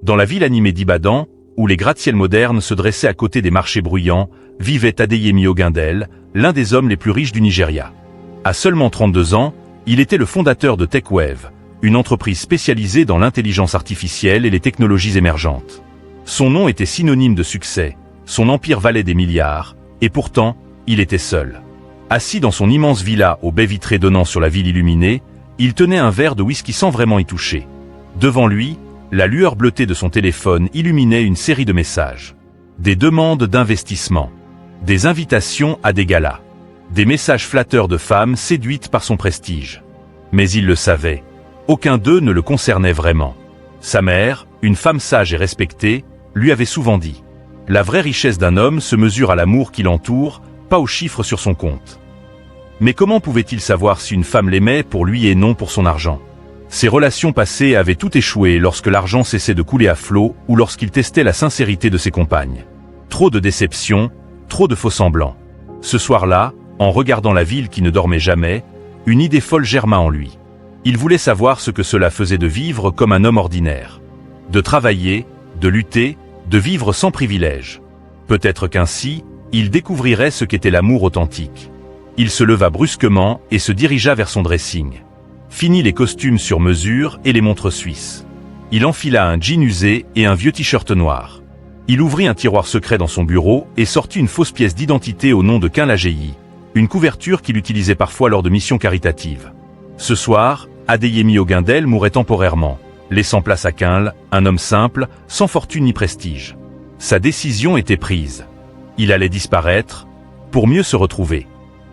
Dans la ville animée d'Ibadan, où les gratte-ciels modernes se dressaient à côté des marchés bruyants, vivait Adeyemi Ogundele, l'un des hommes les plus riches du Nigeria. À seulement 32 ans, il était le fondateur de TechWave, une entreprise spécialisée dans l'intelligence artificielle et les technologies émergentes. Son nom était synonyme de succès, son empire valait des milliards, et pourtant, il était seul. Assis dans son immense villa aux baies vitrées donnant sur la ville illuminée, il tenait un verre de whisky sans vraiment y toucher. Devant lui, la lueur bleutée de son téléphone illuminait une série de messages. Des demandes d'investissement, des invitations à des galas, des messages flatteurs de femmes séduites par son prestige. Mais il le savait, aucun d'eux ne le concernait vraiment. Sa mère, une femme sage et respectée, lui avait souvent dit « La vraie richesse d'un homme se mesure à l'amour qui l'entoure, pas aux chiffres sur son compte. » Mais comment pouvait-il savoir si une femme l'aimait pour lui et non pour son argent? Ses relations passées avaient tout échoué lorsque l'argent cessait de couler à flot ou lorsqu'il testait la sincérité de ses compagnes. Trop de déceptions, trop de faux-semblants. Ce soir-là, en regardant la ville qui ne dormait jamais, une idée folle germa en lui. Il voulait savoir ce que cela faisait de vivre comme un homme ordinaire. De travailler, de lutter, de vivre sans privilèges. Peut-être qu'ainsi, il découvrirait ce qu'était l'amour authentique. Il se leva brusquement et se dirigea vers son dressing. Fini les costumes sur mesure et les montres suisses. Il enfila un jean usé et un vieux t-shirt noir. Il ouvrit un tiroir secret dans son bureau et sortit une fausse pièce d'identité au nom de Quin Lajeyi, une couverture qu'il utilisait parfois lors de missions caritatives. Ce soir, Adeyemi Ogundele mourait temporairement, laissant place à Quin, un homme simple, sans fortune ni prestige. Sa décision était prise. Il allait disparaître, pour mieux se retrouver.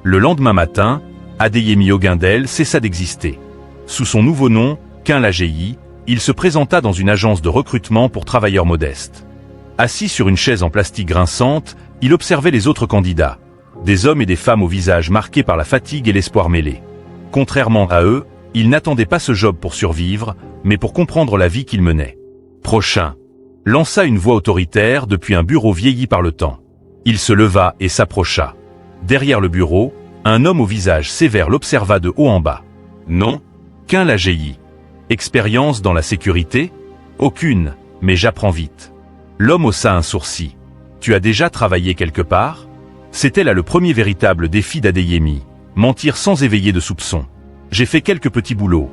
Le lendemain matin, Adeyemi Ogundele cessa d'exister. Sous son nouveau nom, Quin Lajeyi, il se présenta dans une agence de recrutement pour travailleurs modestes. Assis sur une chaise en plastique grinçante, il observait les autres candidats, des hommes et des femmes au visage marqués par la fatigue et l'espoir mêlés. Contrairement à eux, il n'attendait pas ce job pour survivre, mais pour comprendre la vie qu'il menait. Prochain, lança une voix autoritaire depuis un bureau vieilli par le temps. Il se leva et s'approcha. Derrière le bureau, un homme au visage sévère l'observa de haut en bas. Non, Quin Lajeyi. Expérience dans la sécurité? Aucune, mais j'apprends vite. L'homme haussa un sourcil. Tu as déjà travaillé quelque part? C'était là le premier véritable défi d'Adeyemi, mentir sans éveiller de soupçons. J'ai fait quelques petits boulots.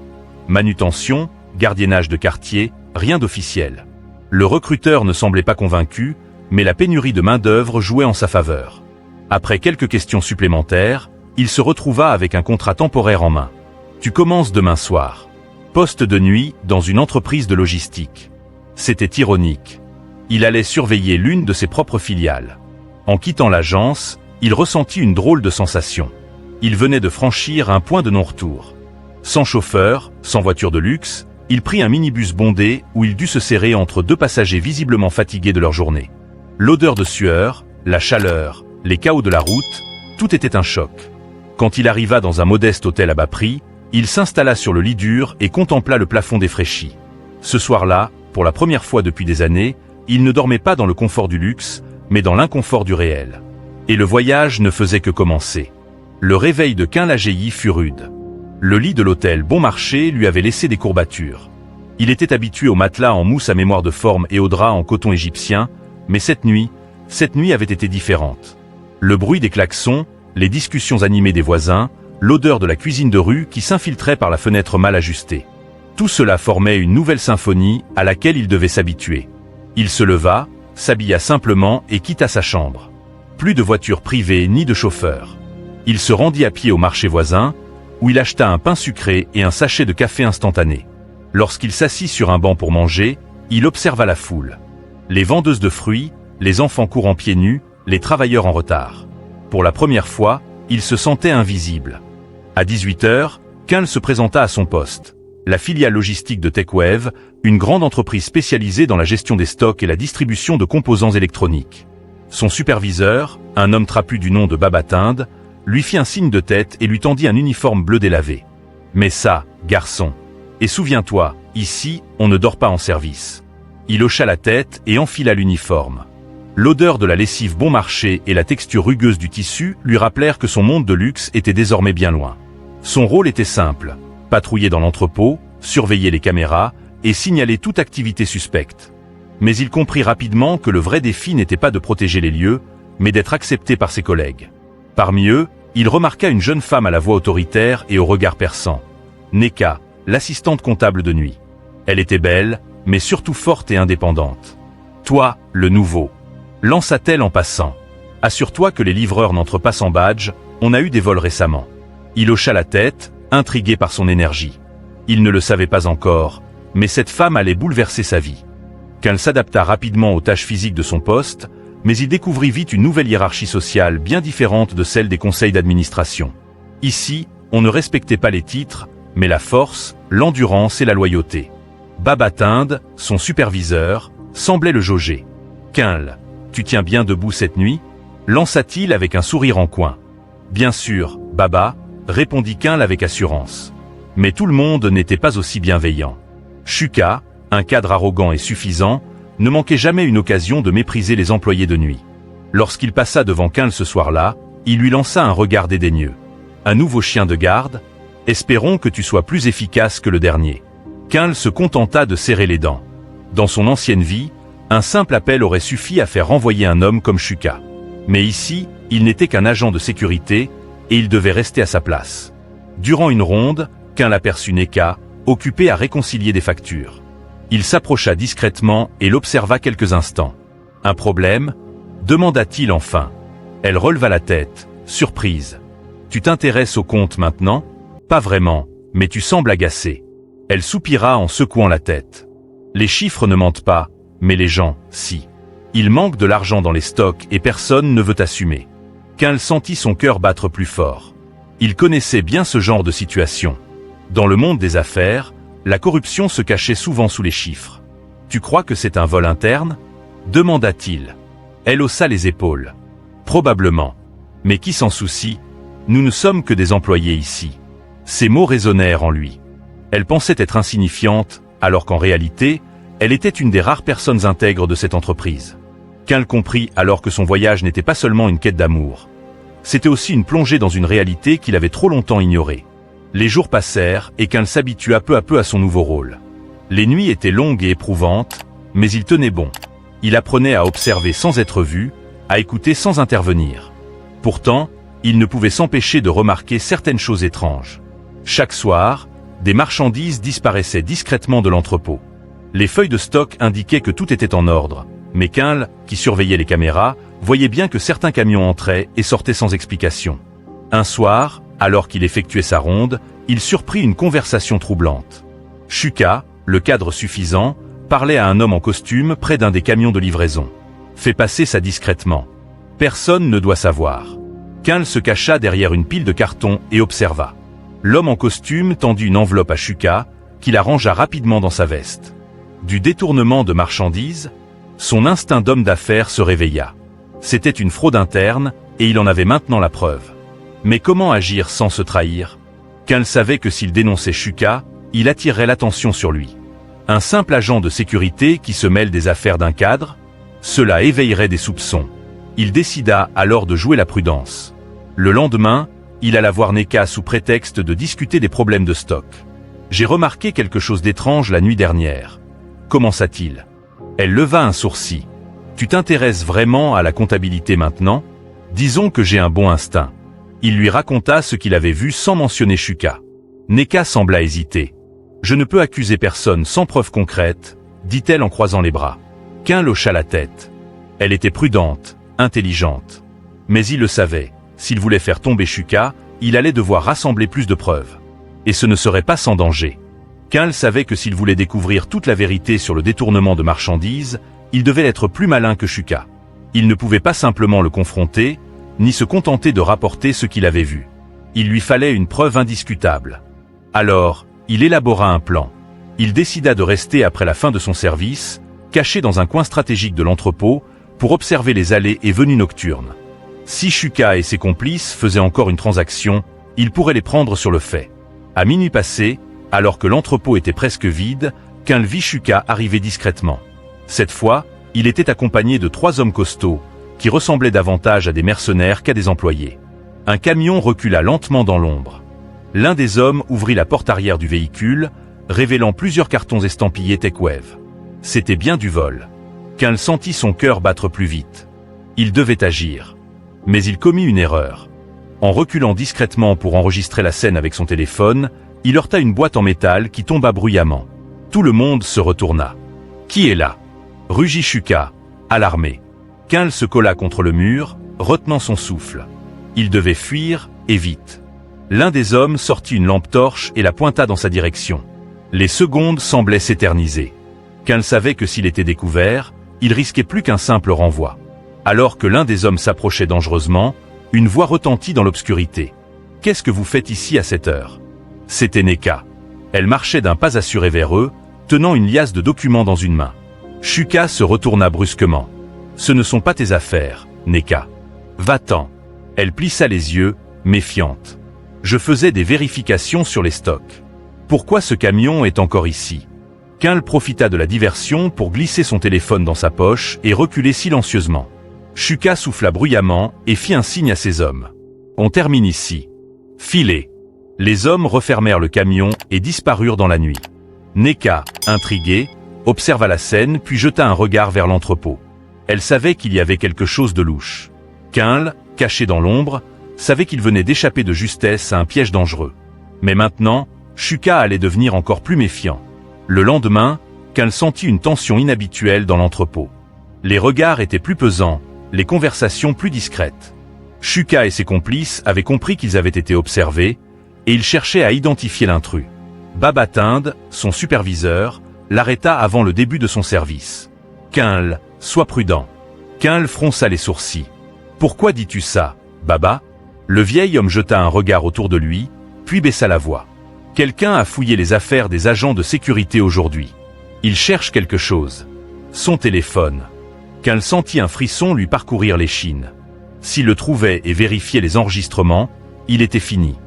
Manutention, gardiennage de quartier, rien d'officiel. Le recruteur ne semblait pas convaincu, mais la pénurie de main-d'œuvre jouait en sa faveur. Après quelques questions supplémentaires, il se retrouva avec un contrat temporaire en main. Tu commences demain soir. Poste de nuit dans une entreprise de logistique. C'était ironique. Il allait surveiller l'une de ses propres filiales. En quittant l'agence, il ressentit une drôle de sensation. Il venait de franchir un point de non-retour. Sans chauffeur, sans voiture de luxe, il prit un minibus bondé où il dut se serrer entre deux passagers visiblement fatigués de leur journée. L'odeur de sueur, la chaleur, les chaos de la route, tout était un choc. Quand il arriva dans un modeste hôtel à bas prix, il s'installa sur le lit dur et contempla le plafond défraîchi. Ce soir-là, pour la première fois depuis des années, il ne dormait pas dans le confort du luxe, mais dans l'inconfort du réel. Et le voyage ne faisait que commencer. Le réveil de Quin Lajeyi fut rude. Le lit de l'hôtel Bon Marché lui avait laissé des courbatures. Il était habitué aux matelas en mousse à mémoire de forme et aux draps en coton égyptien, mais cette nuit avait été différente. Le bruit des klaxons, les discussions animées des voisins, l'odeur de la cuisine de rue qui s'infiltrait par la fenêtre mal ajustée. Tout cela formait une nouvelle symphonie à laquelle il devait s'habituer. Il se leva, s'habilla simplement et quitta sa chambre. Plus de voiture privée ni de chauffeur. Il se rendit à pied au marché voisin, où il acheta un pain sucré et un sachet de café instantané. Lorsqu'il s'assit sur un banc pour manger, il observa la foule. Les vendeuses de fruits, les enfants courant pieds nus, les travailleurs en retard. Pour la première fois, il se sentait invisible. À 18h, Quin se présenta à son poste. La filiale logistique de TechWave, une grande entreprise spécialisée dans la gestion des stocks et la distribution de composants électroniques. Son superviseur, un homme trapu du nom de Babatinde, lui fit un signe de tête et lui tendit un uniforme bleu délavé. « Mais ça, garçon. Et souviens-toi, ici, on ne dort pas en service. » Il hocha la tête et enfila l'uniforme. L'odeur de la lessive bon marché et la texture rugueuse du tissu lui rappelèrent que son monde de luxe était désormais bien loin. Son rôle était simple, patrouiller dans l'entrepôt, surveiller les caméras et signaler toute activité suspecte. Mais il comprit rapidement que le vrai défi n'était pas de protéger les lieux, mais d'être accepté par ses collègues. Parmi eux, il remarqua une jeune femme à la voix autoritaire et au regard perçant. Neka, l'assistante comptable de nuit. Elle était belle, mais surtout forte et indépendante. « Toi, le nouveau », lança-t-elle en passant. « Assure-toi que les livreurs n'entrent pas sans badge, on a eu des vols récemment. » Il hocha la tête, intrigué par son énergie. Il ne le savait pas encore, mais cette femme allait bouleverser sa vie. Qu'elle s'adapta rapidement aux tâches physiques de son poste, mais il découvrit vite une nouvelle hiérarchie sociale bien différente de celle des conseils d'administration. Ici, on ne respectait pas les titres, mais la force, l'endurance et la loyauté. Baba Tinde, son superviseur, semblait le jauger. « Quinl, tu tiens bien debout cette nuit ?» lança-t-il avec un sourire en coin. « Bien sûr, Baba », répondit Quinl avec assurance. Mais tout le monde n'était pas aussi bienveillant. Shuka, un cadre arrogant et suffisant, ne manquait jamais une occasion de mépriser les employés de nuit. Lorsqu'il passa devant Quinl ce soir-là, il lui lança un regard dédaigneux. « Un nouveau chien de garde ? Espérons que tu sois plus efficace que le dernier. » Quinl se contenta de serrer les dents. Dans son ancienne vie, un simple appel aurait suffi à faire renvoyer un homme comme Shuka. Mais ici, il n'était qu'un agent de sécurité, et il devait rester à sa place. Durant une ronde, Quinl aperçut Neka, occupé à réconcilier des factures. Il s'approcha discrètement et l'observa quelques instants. « Un problème ?» demanda-t-il enfin. Elle releva la tête, surprise. « Tu t'intéresses au compte maintenant ? Pas vraiment, mais tu sembles agacé. » Elle soupira en secouant la tête. « Les chiffres ne mentent pas, mais les gens, si. Il manque de l'argent dans les stocks et personne ne veut assumer. » Quinl sentit son cœur battre plus fort. Il connaissait bien ce genre de situation. Dans le monde des affaires, la corruption se cachait souvent sous les chiffres. « Tu crois que c'est un vol interne ?» demanda-t-il. Elle haussa les épaules. « Probablement. Mais qui s'en soucie? Nous ne sommes que des employés ici. » Ces mots résonnèrent en lui. Elle pensait être insignifiante, alors qu'en réalité, elle était une des rares personnes intègres de cette entreprise. Quinl comprit alors que son voyage n'était pas seulement une quête d'amour. C'était aussi une plongée dans une réalité qu'il avait trop longtemps ignorée. Les jours passèrent et Quinl s'habitua peu à peu à son nouveau rôle. Les nuits étaient longues et éprouvantes, mais il tenait bon. Il apprenait à observer sans être vu, à écouter sans intervenir. Pourtant, il ne pouvait s'empêcher de remarquer certaines choses étranges. Chaque soir, des marchandises disparaissaient discrètement de l'entrepôt. Les feuilles de stock indiquaient que tout était en ordre, mais Quinl, qui surveillait les caméras, voyait bien que certains camions entraient et sortaient sans explication. Un soir, alors qu'il effectuait sa ronde, il surprit une conversation troublante. Shuka, le cadre suffisant, parlait à un homme en costume près d'un des camions de livraison. « Fais passer ça discrètement. Personne ne doit savoir. » Quinl se cacha derrière une pile de cartons et observa. L'homme en costume tendit une enveloppe à Shuka, qui la rangea rapidement dans sa veste. Du détournement de marchandises, son instinct d'homme d'affaires se réveilla. C'était une fraude interne, et il en avait maintenant la preuve. Mais comment agir sans se trahir? Quinl savait que s'il dénonçait Shuka, il attirerait l'attention sur lui. Un simple agent de sécurité qui se mêle des affaires d'un cadre? Cela éveillerait des soupçons. Il décida alors de jouer la prudence. Le lendemain, il alla voir Neka sous prétexte de discuter des problèmes de stock. « J'ai remarqué quelque chose d'étrange la nuit dernière. » Commença-t-il. Elle leva un sourcil. « Tu t'intéresses vraiment à la comptabilité maintenant? Disons que j'ai un bon instinct. » Il lui raconta ce qu'il avait vu sans mentionner Shuka. Neka sembla hésiter. « Je ne peux accuser personne sans preuve concrète, » dit-elle en croisant les bras. Quinl hocha la tête. Elle était prudente, intelligente. Mais il le savait, s'il voulait faire tomber Shuka, il allait devoir rassembler plus de preuves. Et ce ne serait pas sans danger. Quinl savait que s'il voulait découvrir toute la vérité sur le détournement de marchandises, il devait être plus malin que Shuka. Il ne pouvait pas simplement le confronter, ni se contenter de rapporter ce qu'il avait vu. Il lui fallait une preuve indiscutable. Alors, il élabora un plan. Il décida de rester après la fin de son service, caché dans un coin stratégique de l'entrepôt, pour observer les allées et venues nocturnes. Si Shuka et ses complices faisaient encore une transaction, il pourrait les prendre sur le fait. À minuit passé, alors que l'entrepôt était presque vide, Quinl vit Shuka arriver discrètement. Cette fois, il était accompagné de 3 hommes costauds, qui ressemblaient davantage à des mercenaires qu'à des employés. Un camion recula lentement dans l'ombre. L'un des hommes ouvrit la porte arrière du véhicule, révélant plusieurs cartons estampillés TechWave. C'était bien du vol. Quinl sentit son cœur battre plus vite. Il devait agir. Mais il commit une erreur. En reculant discrètement pour enregistrer la scène avec son téléphone, il heurta une boîte en métal qui tomba bruyamment. Tout le monde se retourna. « Qui est là » rugit Shuka, alarmé. Quinl se colla contre le mur, retenant son souffle. Il devait fuir, et vite. L'un des hommes sortit une lampe torche et la pointa dans sa direction. Les secondes semblaient s'éterniser. Quinl savait que s'il était découvert, il risquait plus qu'un simple renvoi. Alors que l'un des hommes s'approchait dangereusement, une voix retentit dans l'obscurité. « Qu'est-ce que vous faites ici à cette heure » C'était Neka. Elle marchait d'un pas assuré vers eux, tenant une liasse de documents dans une main. Shuka se retourna brusquement. « Ce ne sont pas tes affaires, Neka. Va-t'en. » Elle plissa les yeux, méfiante. « Je faisais des vérifications sur les stocks. Pourquoi ce camion est encore ici ?» Quinl profita de la diversion pour glisser son téléphone dans sa poche et reculer silencieusement. Shuka souffla bruyamment et fit un signe à ses hommes. « On termine ici. Filez !» Les hommes refermèrent le camion et disparurent dans la nuit. Neka, intriguée, observa la scène puis jeta un regard vers l'entrepôt. Elle savait qu'il y avait quelque chose de louche. Quinl, caché dans l'ombre, savait qu'il venait d'échapper de justesse à un piège dangereux. Mais maintenant, Shuka allait devenir encore plus méfiant. Le lendemain, Quinl sentit une tension inhabituelle dans l'entrepôt. Les regards étaient plus pesants, les conversations plus discrètes. Shuka et ses complices avaient compris qu'ils avaient été observés, et ils cherchaient à identifier l'intrus. Baba Tinde, son superviseur, l'arrêta avant le début de son service. « Quinl, sois prudent. » Quinl fronça les sourcils. « Pourquoi dis-tu ça, Baba ?» Le vieil homme jeta un regard autour de lui, puis baissa la voix. « Quelqu'un a fouillé les affaires des agents de sécurité aujourd'hui. Il cherche quelque chose. Son téléphone. » Quinl sentit un frisson lui parcourir l'échine. S'il le trouvait et vérifiait les enregistrements, il était fini.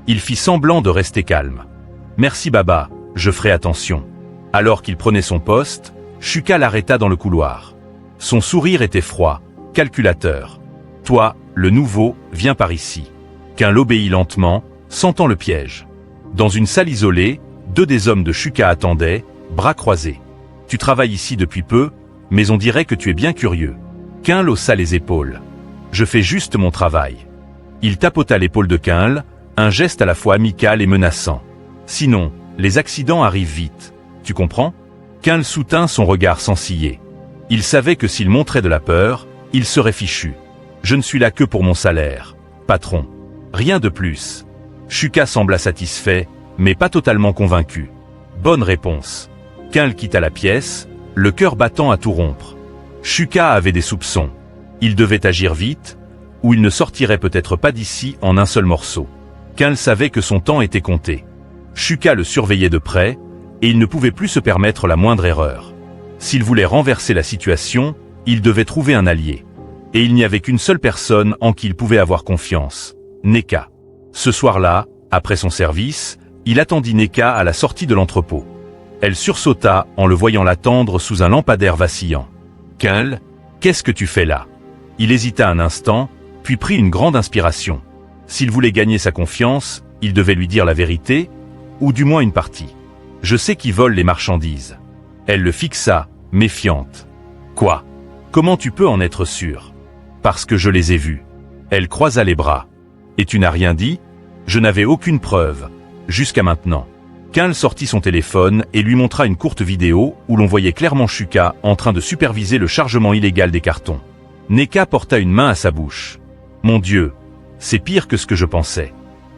Il fit semblant de rester calme. « Merci Baba, je ferai attention. » Alors qu'il prenait son poste, Shuka l'arrêta dans le couloir. Son sourire était froid, calculateur. « Toi, le nouveau, viens par ici. » Quinl obéit lentement, sentant le piège. Dans une salle isolée, deux des hommes de Shuka attendaient, bras croisés. « Tu travailles ici depuis peu, mais on dirait que tu es bien curieux. » Quinl haussa les épaules. « Je fais juste mon travail. » Il tapota l'épaule de Quinl, un geste à la fois amical et menaçant. « Sinon, les accidents arrivent vite. Tu comprends ?» Quinl soutint son regard sans ciller. Il savait que s'il montrait de la peur, il serait fichu. « Je ne suis là que pour mon salaire, patron. Rien de plus. » Shuka sembla satisfait, mais pas totalement convaincu. « Bonne réponse. » Quinl quitta la pièce, le cœur battant à tout rompre. Shuka avait des soupçons. Il devait agir vite, ou il ne sortirait peut-être pas d'ici en un seul morceau. Quinl savait que son temps était compté. Shuka le surveillait de près, et il ne pouvait plus se permettre la moindre erreur. S'il voulait renverser la situation, il devait trouver un allié. Et il n'y avait qu'une seule personne en qui il pouvait avoir confiance, Neka. Ce soir-là, après son service, il attendit Neka à la sortie de l'entrepôt. Elle sursauta en le voyant l'attendre sous un lampadaire vacillant. « Quinl, qu'est-ce que tu fais là ?» Il hésita un instant, puis prit une grande inspiration. S'il voulait gagner sa confiance, il devait lui dire la vérité, ou du moins une partie. « Je sais qui vole les marchandises. » Elle le fixa, méfiante. « Quoi ? Comment tu peux en être sûr ? » « Parce que je les ai vus. » Elle croisa les bras. « Et tu n'as rien dit ? » ?»« Je n'avais aucune preuve, jusqu'à maintenant. » Quinl sortit son téléphone et lui montra une courte vidéo où l'on voyait clairement Shuka en train de superviser le chargement illégal des cartons. Neka porta une main à sa bouche. « Mon Dieu, c'est pire que ce que je pensais. »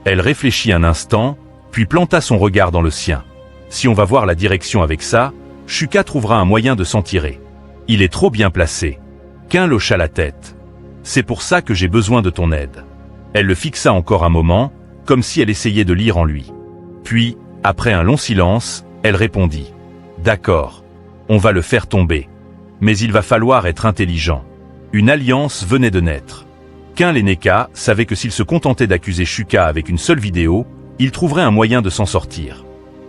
Elle réfléchit un instant, puis planta son regard dans le sien. « Si on va voir la direction avec ça, Shuka trouvera un moyen de s'en tirer. Il est trop bien placé. » Quinl hocha la tête. « C'est pour ça que j'ai besoin de ton aide. » Elle le fixa encore un moment, comme si elle essayait de lire en lui. Puis, après un long silence, elle répondit. « D'accord, on va le faire tomber. Mais il va falloir être intelligent. » Une alliance venait de naître. Quinl et Neka savaient que s'ils se contentaient d'accuser Shuka avec une seule vidéo, ils trouveraient un moyen de s'en sortir.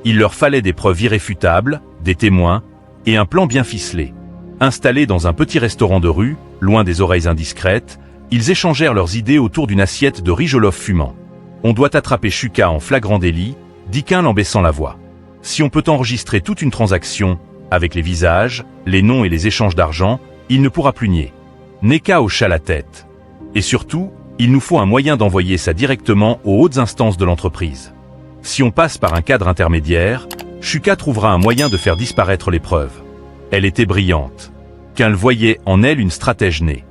Il leur fallait des preuves irréfutables, des témoins, et un plan bien ficelé. Installés dans un petit restaurant de rue, loin des oreilles indiscrètes, ils échangèrent leurs idées autour d'une assiette de riz jollof fumant. « On doit attraper Shuka en flagrant délit, » dit Quinl en baissant la voix. « Si on peut enregistrer toute une transaction, Avec les visages, les noms et les échanges d'argent, il ne pourra plus nier. Neka hocha la tête. Et surtout, il nous faut un moyen d'envoyer ça directement aux hautes instances de l'entreprise. Si on passe par un cadre intermédiaire, Shuka trouvera un moyen de faire disparaître les preuves. Elle était brillante. Qu'elle voyait en elle une stratège née.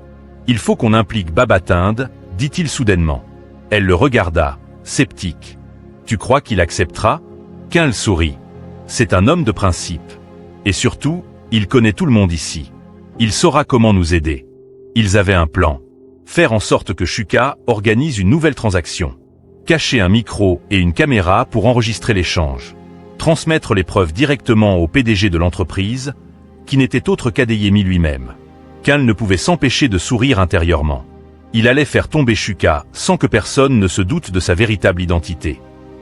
Il faut qu'on implique Babatinde, dit-il soudainement. Elle le regarda, sceptique. Tu crois qu'il acceptera? Qu'elle sourit. C'est un homme de principe. Et surtout, il connaît tout le monde ici. Il saura comment nous aider. Ils avaient un plan. Faire en sorte que Shuka organise une nouvelle transaction. Cacher un micro et une caméra pour enregistrer l'échange. Transmettre les preuves directement au PDG de l'entreprise, qui n'était autre qu'Adeyemi lui-même. Qu'elle ne pouvait s'empêcher de sourire intérieurement. Il allait faire tomber Shuka sans que personne ne se doute de sa véritable identité.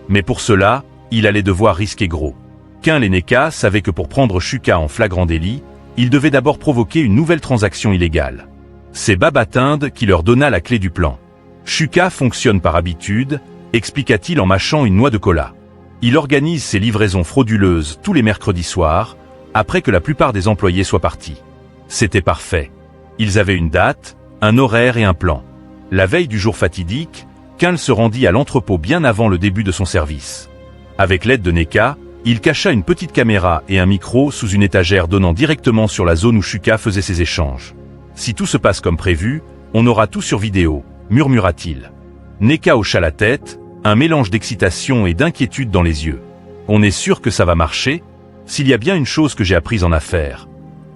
Mais pour cela, il allait devoir risquer gros. Qu'un et Neka savaient que pour prendre Shuka en flagrant délit, il devait d'abord provoquer une nouvelle transaction illégale. C'est Babatinde qui leur donna la clé du plan. Shuka fonctionne par habitude, expliqua-t-il en mâchant une noix de cola. Il organise ses livraisons frauduleuses tous les mercredis soirs, après que la plupart des employés soient partis. C'était parfait. Ils avaient une date, un horaire et un plan. La veille du jour fatidique, Qu'un se rendit à l'entrepôt bien avant le début de son service. Avec l'aide de Neka, il cacha une petite caméra et un micro sous une étagère donnant directement sur la zone où Shuka faisait ses échanges. Si tout se passe comme prévu, on aura tout sur vidéo, murmura-t-il. Neka hocha la tête, un mélange d'excitation et d'inquiétude dans les yeux. On est sûr que ça va marcher? S'il y a bien une chose que j'ai apprise en affaires,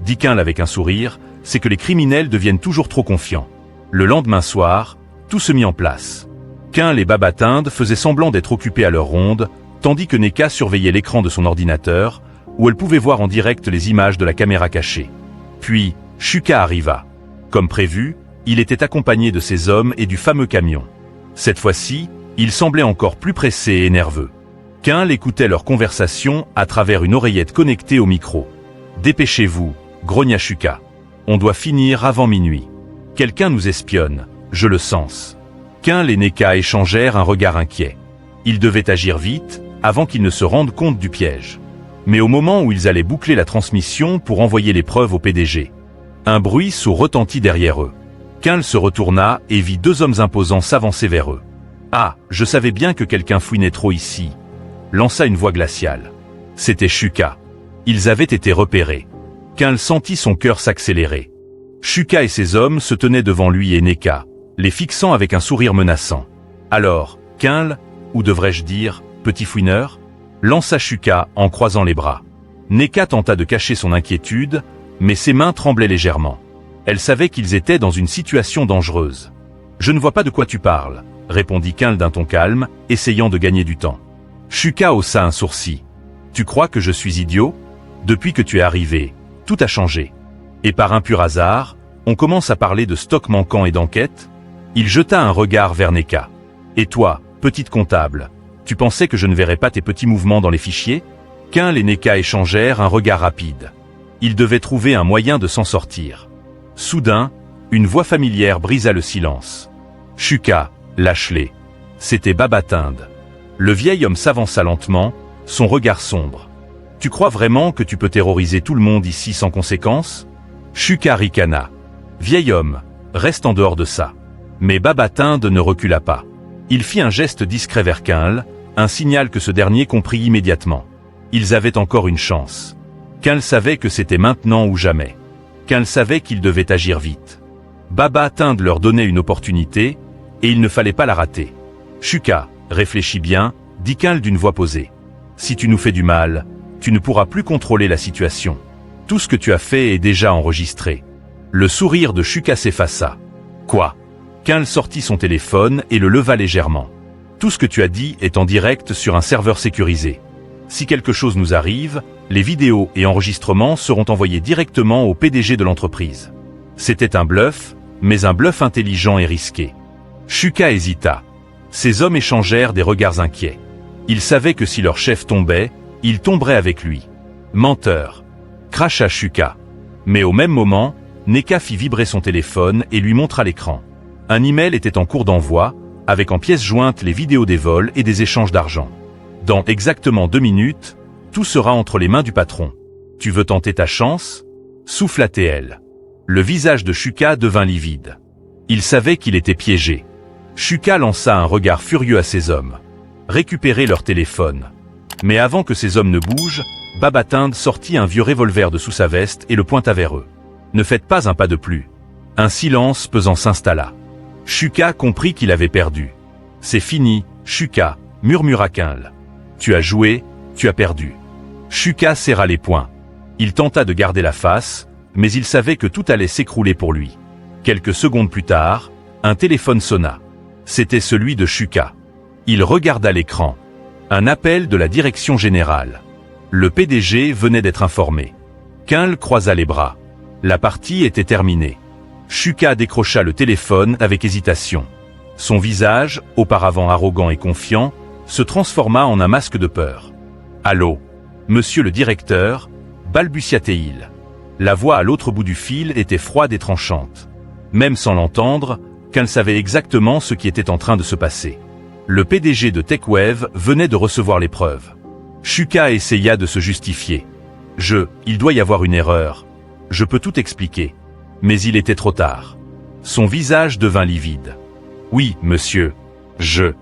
dit Quinl avec un sourire, c'est que les criminels deviennent toujours trop confiants. Le lendemain soir, tout se mit en place. Quinl et Babatinde faisaient semblant d'être occupés à leur ronde, tandis que Neka surveillait l'écran de son ordinateur, où elle pouvait voir en direct les images de la caméra cachée. Puis, Shuka arriva. Comme prévu, il était accompagné de ses hommes et du fameux camion. Cette fois-ci, il semblait encore plus pressé et nerveux. Quinl écoutait leur conversation à travers une oreillette connectée au micro. « Dépêchez-vous, grogna Shuka. On doit finir avant minuit. Quelqu'un nous espionne, je le sens. » Quinl et Neka échangèrent un regard inquiet. Ils devaient agir vite, avant qu'ils ne se rendent compte du piège. Mais au moment où ils allaient boucler la transmission pour envoyer les preuves au PDG, un bruit sourd retentit derrière eux. Quinl se retourna et vit deux hommes imposants s'avancer vers eux. « Ah, je savais bien que quelqu'un fouinait trop ici », lança une voix glaciale. C'était Shuka. Ils avaient été repérés. Quinl sentit son cœur s'accélérer. Shuka et ses hommes se tenaient devant lui et Neka, les fixant avec un sourire menaçant. Alors, Quinl, ou devrais-je dire, petit fouineur, lança Shuka en croisant les bras. Neka tenta de cacher son inquiétude, mais ses mains tremblaient légèrement. Elle savait qu'ils étaient dans une situation dangereuse. « Je ne vois pas de quoi tu parles », répondit Quinl d'un ton calme, essayant de gagner du temps. Shuka haussa un sourcil. « Tu crois que je suis idiot? Depuis que tu es arrivé, tout a changé. Et par un pur hasard, on commence à parler de stock manquant et d'enquête ?» Il jeta un regard vers Neka. « Et toi, petite comptable, tu pensais que je ne verrais pas tes petits mouvements dans les fichiers ?» Quinl et Neka échangèrent un regard rapide. Ils devaient trouver un moyen de s'en sortir. Soudain, une voix familière brisa le silence. « Shuka, lâche-les. » C'était Babatinde. Le vieil homme s'avança lentement, son regard sombre. « Tu crois vraiment que tu peux terroriser tout le monde ici sans conséquence ?» Shuka ricana. « Vieil homme, reste en dehors de ça. » Mais Babatinde ne recula pas. Il fit un geste discret vers Quinl, un signal que ce dernier comprit immédiatement. Ils avaient encore une chance. Quinl savait que c'était maintenant ou jamais. Quinl savait qu'il devait agir vite. Babatinde leur donnait une opportunité, et il ne fallait pas la rater. « Shuka, réfléchis bien, » dit Quinl d'une voix posée. « Si tu nous fais du mal, tu ne pourras plus contrôler la situation. Tout ce que tu as fait est déjà enregistré. » Le sourire de Shuka s'effaça. « Quoi ?» Quinl sortit son téléphone et le leva légèrement. « Tout ce que tu as dit est en direct sur un serveur sécurisé. Si quelque chose nous arrive, les vidéos et enregistrements seront envoyés directement au PDG de l'entreprise. » C'était un bluff, mais un bluff intelligent et risqué. Shuka hésita. Ses hommes échangèrent des regards inquiets. Ils savaient que si leur chef tombait, ils tomberaient avec lui. Menteur, cracha Shuka. Mais au même moment, Neka fit vibrer son téléphone et lui montra l'écran. Un email était en cours d'envoi, avec en pièces jointes les vidéos des vols et des échanges d'argent. Dans exactement 2 minutes, tout sera entre les mains du patron. Tu veux tenter ta chance? Souffla-t-elle. Le visage de Shuka devint livide. Il savait qu'il était piégé. Shuka lança un regard furieux à ses hommes. Récupérez leur téléphone. Mais avant que ces hommes ne bougent, Babatinde sortit un vieux revolver de sous sa veste et le pointa vers eux. Ne faites pas un pas de plus. Un silence pesant s'installa. Shuka comprit qu'il avait perdu. C'est fini, Shuka, murmura Kinl. Tu as joué, tu as perdu. Shuka serra les poings. Il tenta de garder la face, mais il savait que tout allait s'écrouler pour lui. Quelques secondes plus tard, un téléphone sonna. C'était celui de Shuka. Il regarda l'écran. Un appel de la direction générale. Le PDG venait d'être informé. Kinl croisa les bras. La partie était terminée. Shuka décrocha le téléphone avec hésitation. Son visage, auparavant arrogant et confiant, se transforma en un masque de peur. « Allô, monsieur le directeur ?» balbutia-t-il. La voix à l'autre bout du fil était froide et tranchante. Même sans l'entendre, Kinl savait exactement ce qui était en train de se passer. Le PDG de TechWave venait de recevoir les preuves. Shuka essaya de se justifier. « Il doit y avoir une erreur. Je peux tout expliquer. » Mais il était trop tard. Son visage devint livide. « Oui, monsieur. Je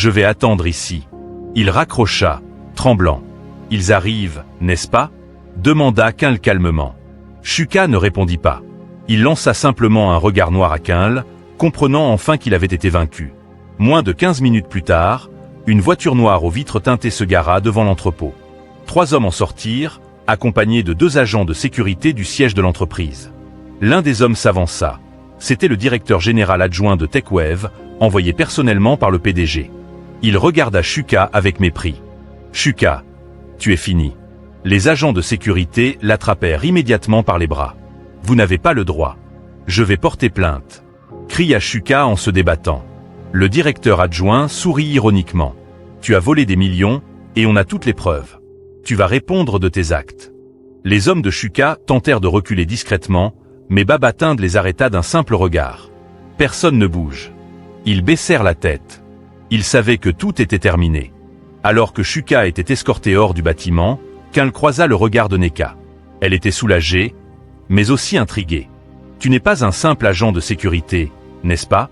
vais attendre ici. » Il raccrocha, tremblant. « Ils arrivent, n'est-ce pas ?» demanda Kinl calmement. Shuka ne répondit pas. Il lança simplement un regard noir à Kinl, comprenant enfin qu'il avait été vaincu. Moins de 15 minutes plus tard, une voiture noire aux vitres teintées se gara devant l'entrepôt. 3 hommes en sortirent, accompagnés de 2 agents de sécurité du siège de l'entreprise. L'un des hommes s'avança. C'était le directeur général adjoint de TechWave, envoyé personnellement par le PDG. Il regarda Shuka avec mépris. « Shuka, tu es fini. » Les agents de sécurité l'attrapèrent immédiatement par les bras. « Vous n'avez pas le droit. Je vais porter plainte. » cria Shuka en se débattant. Le directeur adjoint sourit ironiquement. « Tu as volé des millions, et on a toutes les preuves. Tu vas répondre de tes actes. » Les hommes de Shuka tentèrent de reculer discrètement, mais Babatinde les arrêta d'un simple regard. Personne ne bouge. Ils baissèrent la tête. Ils savaient que tout était terminé. Alors que Shuka était escorté hors du bâtiment, Kinl croisa le regard de Neka. Elle était soulagée, mais aussi intriguée. « Tu n'es pas un simple agent de sécurité, n'est-ce pas ?»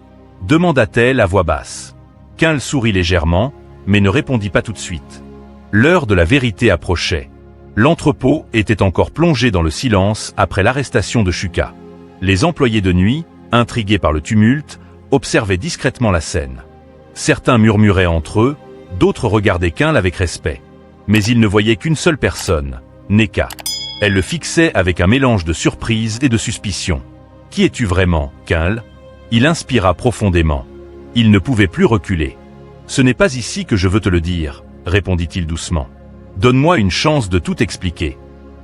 demanda-t-elle à voix basse. Kinl sourit légèrement, mais ne répondit pas tout de suite. L'heure de la vérité approchait. L'entrepôt était encore plongé dans le silence après l'arrestation de Shuka. Les employés de nuit, intrigués par le tumulte, observaient discrètement la scène. Certains murmuraient entre eux, d'autres regardaient Kinl avec respect. Mais ils ne voyaient qu'une seule personne, Neka. Elle le fixait avec un mélange de surprise et de suspicion. « Qui es-tu vraiment, Kinl ?» Il inspira profondément. Il ne pouvait plus reculer. « Ce n'est pas ici que je veux te le dire, » répondit-il doucement. « Donne-moi une chance de tout expliquer. »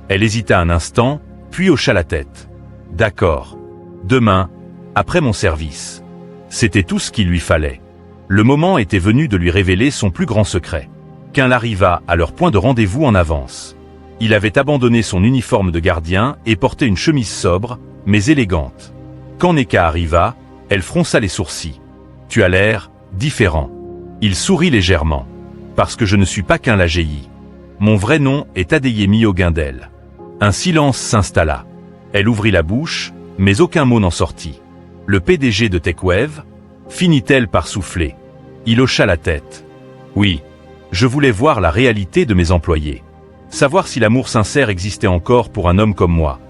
Elle hésita un instant, puis hocha la tête. « D'accord. Demain, après mon service. » C'était tout ce qu'il lui fallait. Le moment était venu de lui révéler son plus grand secret. Kinl arriva à leur point de rendez-vous en avance. Il avait abandonné son uniforme de gardien et portait une chemise sobre, mais élégante. Quand Neka arriva, elle fronça les sourcils. « Tu as l'air différent. » Il sourit légèrement. « Parce que je ne suis pas Kinl Agei. Mon vrai nom est Adeyemi Ogundel. » Un silence s'installa. Elle ouvrit la bouche, mais aucun mot n'en sortit. Le PDG de TechWave finit-elle par souffler. Il hocha la tête. « Oui, je voulais voir la réalité de mes employés. Savoir si l'amour sincère existait encore pour un homme comme moi.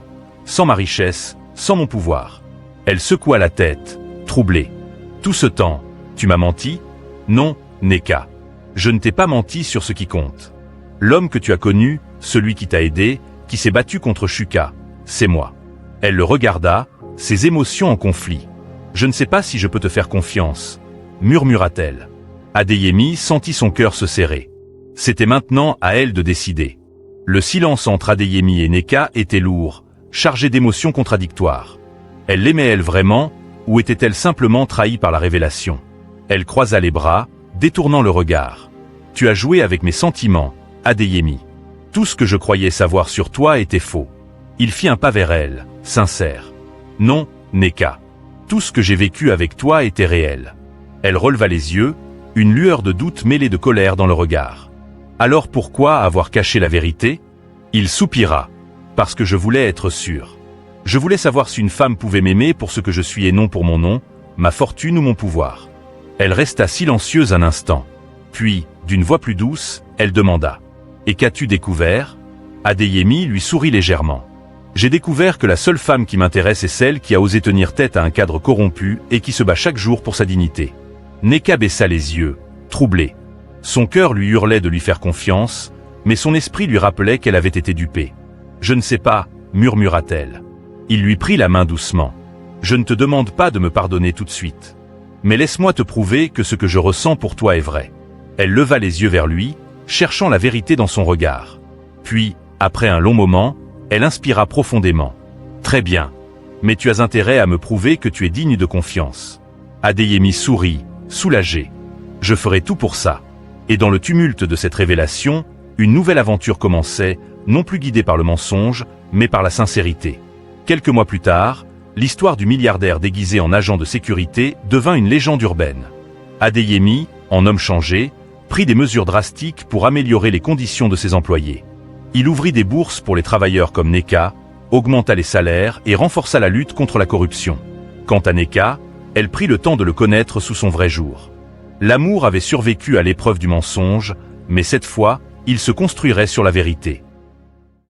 Sans ma richesse, sans mon pouvoir. » Elle secoua la tête, troublée. « Tout ce temps, tu m'as menti ? » ?»« Non, Neka. Je ne t'ai pas menti sur ce qui compte. L'homme que tu as connu, celui qui t'a aidé, qui s'est battu contre Shuka, c'est moi. » Elle le regarda, ses émotions en conflit. « Je ne sais pas si je peux te faire confiance, » murmura-t-elle. Adeyemi sentit son cœur se serrer. C'était maintenant à elle de décider. Le silence entre Adeyemi et Neka était lourd, chargé d'émotions contradictoires. Elle l'aimait elle vraiment, ou était-elle simplement trahie par la révélation? Elle croisa les bras, détournant le regard. « Tu as joué avec mes sentiments, Adeyemi. Tout ce que je croyais savoir sur toi était faux. » Il fit un pas vers elle, sincère. « Non, Neka. Tout ce que j'ai vécu avec toi était réel. » Elle releva les yeux, une lueur de doute mêlée de colère dans le regard. « Alors pourquoi avoir caché la vérité ?» Il soupira. Parce que je voulais être sûr. Je voulais savoir si une femme pouvait m'aimer pour ce que je suis et non pour mon nom, ma fortune ou mon pouvoir. Elle resta silencieuse un instant. Puis, d'une voix plus douce, elle demanda. « Et qu'as-tu découvert » Adeyemi lui sourit légèrement. « J'ai découvert que la seule femme qui m'intéresse est celle qui a osé tenir tête à un cadre corrompu et qui se bat chaque jour pour sa dignité. » Neka baissa les yeux, troublé. Son cœur lui hurlait de lui faire confiance, mais son esprit lui rappelait qu'elle avait été dupée. « Je ne sais pas, » murmura-t-elle. Il lui prit la main doucement. « Je ne te demande pas de me pardonner tout de suite. Mais laisse-moi te prouver que ce que je ressens pour toi est vrai. » Elle leva les yeux vers lui, cherchant la vérité dans son regard. Puis, après un long moment, elle inspira profondément. « Très bien. Mais tu as intérêt à me prouver que tu es digne de confiance. » Adeyemi sourit, soulagé. « Je ferai tout pour ça. » Et dans le tumulte de cette révélation, une nouvelle aventure commençait, non plus guidée par le mensonge, mais par la sincérité. Quelques mois plus tard, l'histoire du milliardaire déguisé en agent de sécurité devint une légende urbaine. Adeyemi, en homme changé, prit des mesures drastiques pour améliorer les conditions de ses employés. Il ouvrit des bourses pour les travailleurs comme Neka, augmenta les salaires et renforça la lutte contre la corruption. Quant à Neka, elle prit le temps de le connaître sous son vrai jour. L'amour avait survécu à l'épreuve du mensonge, mais cette fois, il se construirait sur la vérité.